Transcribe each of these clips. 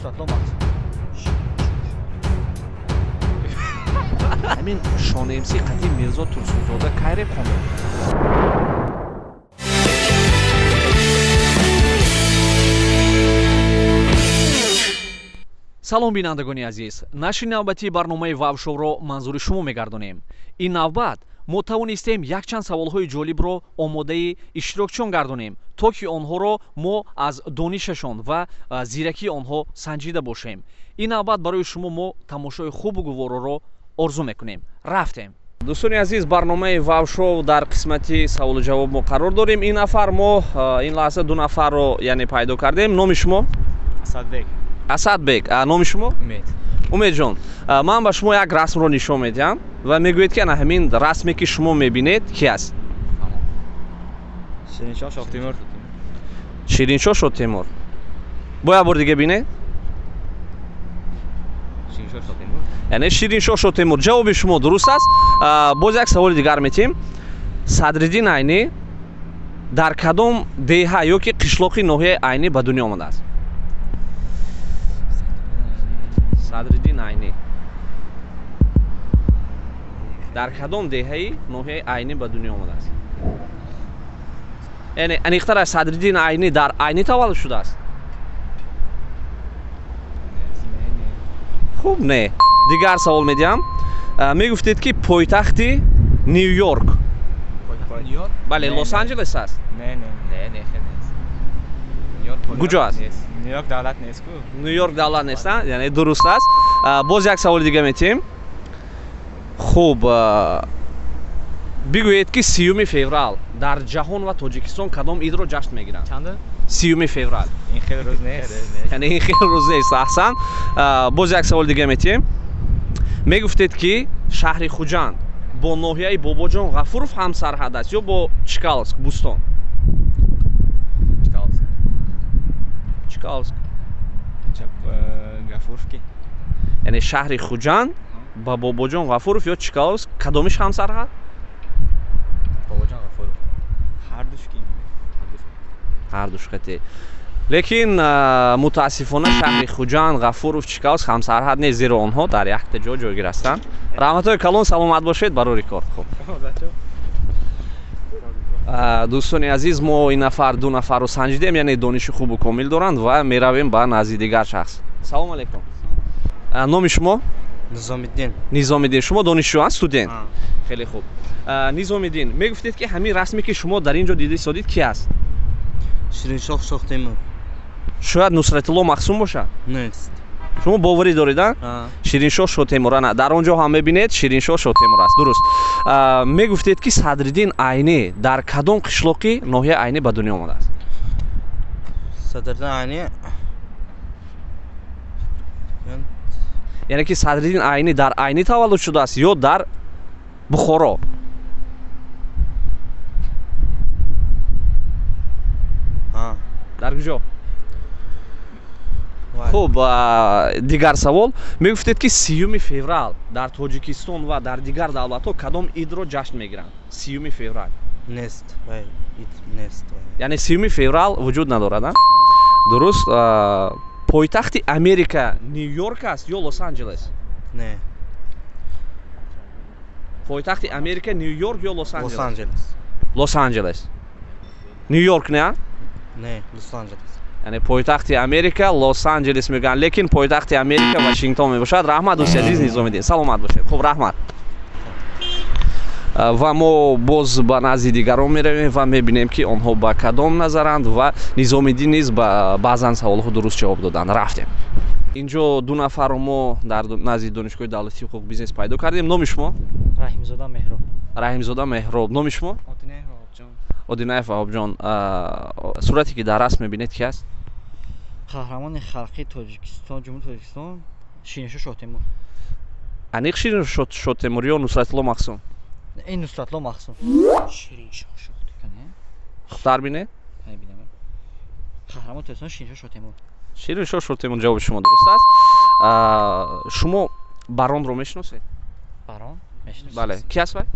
Nusratlom Maqsum. Амин шонемси Қадим Мирзо Турсунзода кайре хонда. салом бинандагони азиз, нашри навбати барномаи вавшовро манзури шумо мегардонем. ин навбат мо тавонистем якчанд саволҳои ҷолибро омодаи иштирокчиён гардонем, то ки онҳоро мо аз донишашон ва зиракии онҳо санҷида бошем. ин навбат барои шумо мо тамошои хубу гувороро орзу мекунем. рафтем. дӯстони азиз, барномаи вавшов дар қисмати саволу ҷавоб мо қарор дорем. ин нафар мо ин лаҳза ду нафарро яъне пайдо кардем. номи шумо? Асадбек. Асадбек. Номи шумо? Умед. Умедҷон, ман ба шумо як расмро нишон медиҳам ва мегӯед ки ана ҳамин расме ки шумо мебинед ки аст? Шириншоҳ Шохтимур. Шириншоҳ Шотемур. бо як бор дига бинед. Шириншоҳ Шохтимур. яъне Шириншоҳ Шотемур. ҷавоби шумо дуруст аст. боз як саволи дигар метиҳем. Садриддин Айнӣ дар кадом деҳа ёки қишлоқи ноҳияи Айнӣ ба дунё омадааст? Садриддин Айнӣ дар кадом деҳаи ноҳияи Айнӣ ба дунё омадааст? яъне аниқтар аст, Садриддин Айнӣ дар Айнӣ таваллуд шудааст? хуб, не. дигар савол медиҳам. Мегуфтед ки пойтахти Нью-Йорк. Нью-Йорк? бале, Лос-Анҷелес аст. Не, хеле нест. Нью-Йорк Куҷо аст? Нью-Йорк давлат нест ку. Нью-Йорк давлат нест, яъне дуруст аст. боз як саволи дига метиҳем. хуб, бигӯед ки 30 феврал дар ҷаҳон ва Тоҷикистон кадом идро ҷашн мегиранд? Чанда? 30 феврал. Ин хеле рӯз нест. яъне ин хеле рӯз нест. аҳсан. боз як саволи дига метиҳем. мегуфтед ки шаҳри Хуҷанд бо ноҳияи Бобоҷон Ғафуров ҳамсарҳад аст ё бо Чкаловск, Бустон? Чкаловск. Ғафуровки. яъне шаҳри Хуҷанд ба Бобоҷон Ғафуров ё Чкаловск кадомиш ҳамсарҳад? Бобоҷон Ғафуров. Ҳардушки. ҳардуш хате. лекин мутаассифона шаҳри Хуҷанд, Ғафуров, Чкаловск ҳамсарҳад нест, зеро онҳо дар якта ҷо ҷойгир ҳастанд. раҳматҳои калон, саломат бошед барори кор. хуб, дӯстони азиз, мо ин нафар ду нафарро санҷидем, яъне дониши хубу комил доранд ва меравем ба назди дигар шахс. салому алайкум. номи шумо? Низомиддин. Низомиддин. шумо донишҷӯ аст, студент? хеле хуб. Низомиддин, мегуфтед ки ҳамин расме ки шумо дар ин ҷо дида истодед ки аст? Шириншоҳ Шохтимур. шояд Нусратулло Мақсум бошад? Нест. шумо боварӣ доред? Шириншоҳ Шотемур. дар он ҷо ҳам мебинед Шириншоҳ Шотемур аст. дуруст. мегуфтед ки Садриддин Айнӣ дар кадом қишлоқи ноҳияи Айнӣ ба дунё омадааст? Садриддин Айнӣ. яъне ки Садриддин Айнӣ дар Айнӣ таваллуд шудааст ё дар Бухоро? дар куҷо? хуб, дигар савол. мегуфтед ки 30 феврал дар Тоҷикистон ва дар дигар давлатҳо кадом идро ҷашн мегиранд? 30 феврал. Нест. Нест. яъне 30 феврал вуҷуд надорад? дуруст. пойтахти Америка Нью-Йорк аст ё Лос-Анҷелес? Не. пойтахти Америка Нью-Йорк ё Лос-Анҷелес? Лос-Анҷелес. Лос-Анҷелес. Нью-Йорк не? Не, Лос-Анҷелес. яъне пойтахти Америка Лос-Анҷелес мегӯянд, лекин пойтахти Америка Вашингтон мебошад. раҳмат дӯсти азиз Низомиддин. саломат бошед. хуб, раҳмат. ва мо боз ба назди дигарон меравем ва мебинем ки онҳо ба кадом назаранд ва Низомиддин низ ба баъзан саволҳо дуруст ҷавоб доданд. рафтем. инҷо ду нафарро мо дар назди донишгоҳи давлатии ҳуқуқи бизнес пайдо кардем. номи шумо? Раҳимзода Меҳроб. Раҳимзода Меҳроб. номи шумо? Одинаев Ваҳобҷон. Одинаев Ваҳобҷон. сурате ки дар расм мебинед ки аст? қаҳрамони халқи Тоҷикистон, ҷумҳури Тоҷикистон, Шириншоҳ Шотемур. аниқ Шириншоҳ Шотемур ё Нусратулло Мақсум? ин Нусратло Мақсум. Шириншоҳ Шотемур. хубтар бинед? Бинам. қаҳрамони Тоҷикистон Шириншоҳ Шотемур. Шириншоҳ Шотемур. ҷавоби шумо дуруст аст. шумо Баронро мешиносед? Барон? Мешиносам. бале. ки аст вай?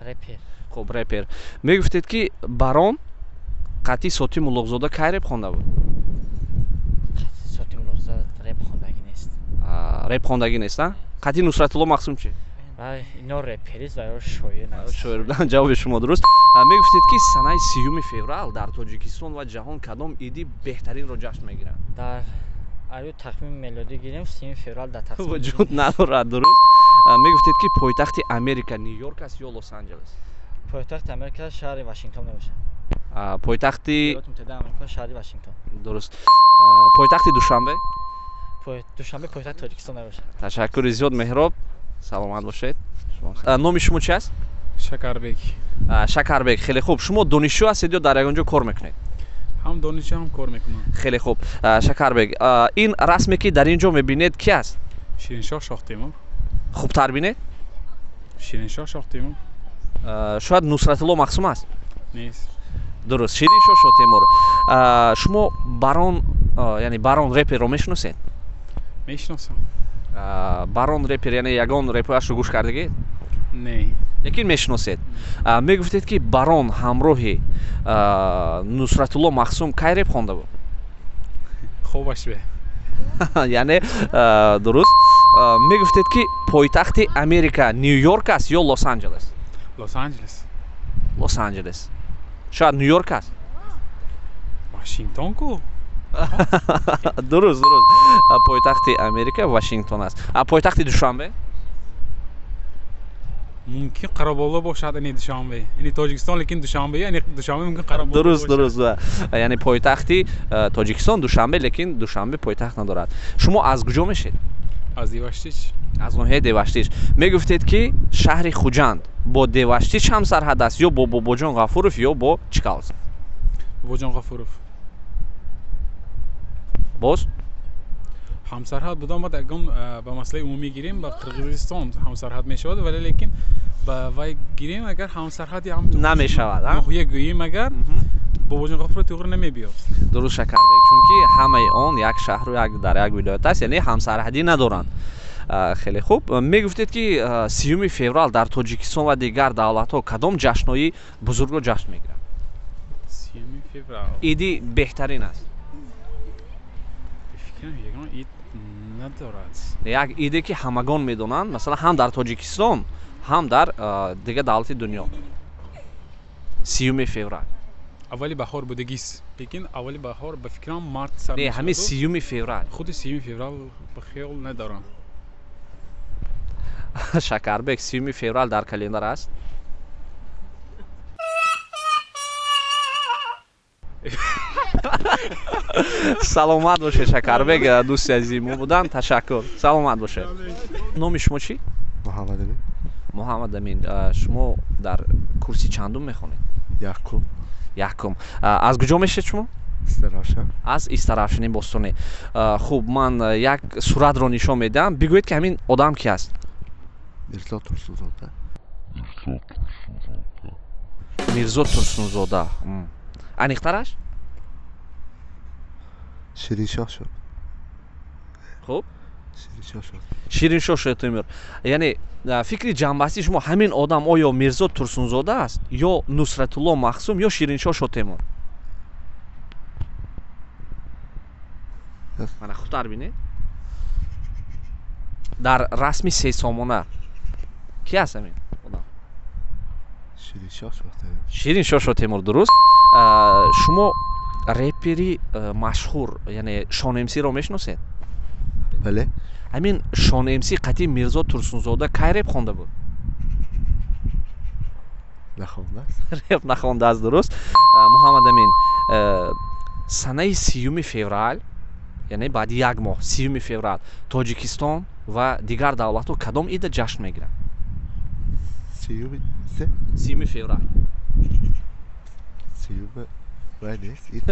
Репер. хуб, репер. мегуфтед ки Барон қатъи Соти Муллоқзода кай реп хонда буд? Соти Муллоқзода реп хонда реп хондагӣ нест а? Қатъи Нусратулло Мақсум чи? اینا رپریز و شویر است. شویر بودن جواب شما درست. میگفتید که سنه 30 فوریه در تاجیکستان و جهان کدام ایدی بهترین رو جشن میگیرن؟ در آیا تقویم میلادی گیریم 30 فوریه در تقویم وجود ندارد درست. میگفتید که پایتخت امریکا نیویورک است یا لس آنجلس؟ پایتخت امریکا شهر واشنگتن نمیشه. پایتخت ایالات متحده آمریکا شهر واشنگتن. درست. پایتخت دوشنبه؟ دوشنبه پایتخت تاجیکستان نمیشه. تشکر زیاد مهراب. سلامت باشید. نام شما چی است؟ شکربک. شکربک. خیلی خوب. شما دانشجو هستید یا در یگانجا کار میکنید؟ هم دانشجو هم کار میکنم. خیلی خوب. شکربک. این رسمی که در اینجا میبینید کی است؟ شیرینشاه شاه تیمور. خوبتر بینید؟ شیرینشاه شاه تیمور. شاید نصرتالله مقسوم است؟ نیست. درست. شیرینشاه شاه تیمور. شما یعنی بارون رپر رو میشناسید؟ میشناسم. بارون رپر یعنی یگان رپرش رو گوش کردگید؟ نه. لیکن میشناسید. میگفتید که بارون همراهی نصرتالله مقسوم کی رپ خوانده بود؟ خوبش به. یعنی درست. میگفتید که پایتخت امریکا نیویورک است یا لس آنجلس؟ لس آنجلس. لس آنجلس. شاید نیویورک است. واشنگتن کو؟ درست. پایتخت امریکا واشنگتن است. پایتخت دوشنبه؟ ممکن قرابالا باشد این دوشنبه. این تاجیکستان لیکن دوشنبه یعنی دوشنبه ممکن قرابالا درست. باشد. درست. یعنی پایتخت تاجیکستان دوشنبه لیکن دوشنبه پایتخت ندارد. شما از کجا میشید؟ از دیواشتیچ. از ناحیه دیواشتیچ. میگفتید که شهر خوجند با دیواشتیچ هم سرحد است یا با باباجان غفورов یا با چیکالز؟ باباجان غفورов. باز همسرحد بودم بعد اگر به مسئله عمومی گیریم با قرقیزستان همسرحد میشود ولی لیکن با وای گیریم اگر همسرحدی هم تو نمیشود. نخویه گوییم اگر باباجان غفور تو نمی بیاد. درست شکربک. چون که همه آن یک شهر و یک در یک ولایت است یعنی همسرحدی ندارند. خیلی خوب. میگفتید که 30 فوریه در تاجیکستان و دیگر دولت‌ها کدام جشن‌های بزرگ رو جشن میگیرند؟ 30 فوریه. ایدی بهترین است. فکر کنم یگان اید ندارد. یک ایده که همگان میدونند مثلا هم در تاجیکستان هم در دیگر دولت دنیا. 30 فوریه. اولی بهار بودگیست. لیکن اولی بهار به فکرم مارت سر نه همین 30 فوریه. خود 30 فوریه به خیال ندارم. شکربک 30 فوریه در کلندر است. سلامت باشه شکربک. دوستی عزیزم بودن. تشکر. سلامت باشه. نام شما چی؟ محمد امین. محمد امین. شما در کورسی چندم میخونید؟ یکم. از کجا میشید شما؟ استراشن. از استراشن بوستونی. خوب من یک صورت رو نشون میدم. بگویید که همین آدم کی است؟ میرزا ترسونزاده. میرزا ترسونزاده. انیخترش؟ شیرینشاه شد. خوب. شیرینشاه شیرینشاه شد. تیمور. یعنی فکری جنبستی شما همین آدم آیا میرزا ترسونزاده است یا نصرتالله مقسوم یا شیرینشاه شاه تیمور؟ من خوبتر بینید. در رسمی 3 سامانه کی است همین آدم؟ شیرینشاه شد. شیرینشاه شاه تیمور. درست. شما رپری مشهور یعنی شان ام سی رو میشناسید؟ بله. همین شان ام سی قطعی میرزا ترسونزاده کی رپ خوانده بود؟ نخوانده است. رپ نخوانده است. درست. محمد امین سنه 30 فوریه یعنی بعد یک ماه 30 فوریه تاجیکستان و دیگر دولت‌ها کدام عید جشن میگیرند؟ 30 فوریه.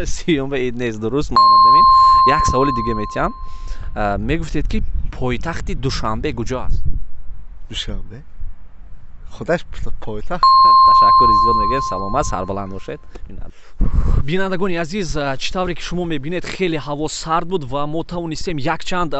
30 عید نیست. درست محمد امین. یک سوال دیگه میتونم. میگفتید که پایتخت دوشنبه کجا است؟ دوشنبه خودش پایتخت. ташаккури зиёд мегӯем. Саломат, сарбаланд бошед. бинандагони азиз, чӣ тавре ки шумо мебинед хеле ҳаво сард буд ва мо тавонистем якчанд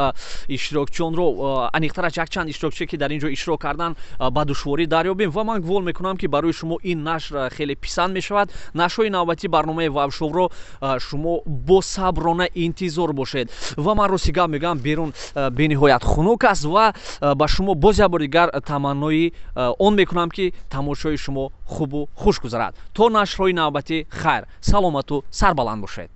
иштирокчиёнро, аниқтараш якчанд иштирокчие ки дар ин ҷо иштирок кардан ба душворӣ дарёбем ва ман гувол мекунам ки барои шумо ин нашр хеле писанд мешавад. Нашрҳои навбатии барномаи Вавшовро шумо бо саброна интизор бошед ва ман рости гап мегӯям, берун бениҳоят хунук аст ва ба шумо боз як бори дигар таманнои он мекунам ки тамошои шумо хубу хуш гузарад. То нашрҳои навбатӣ хайр, саломату сарбаланд бошед.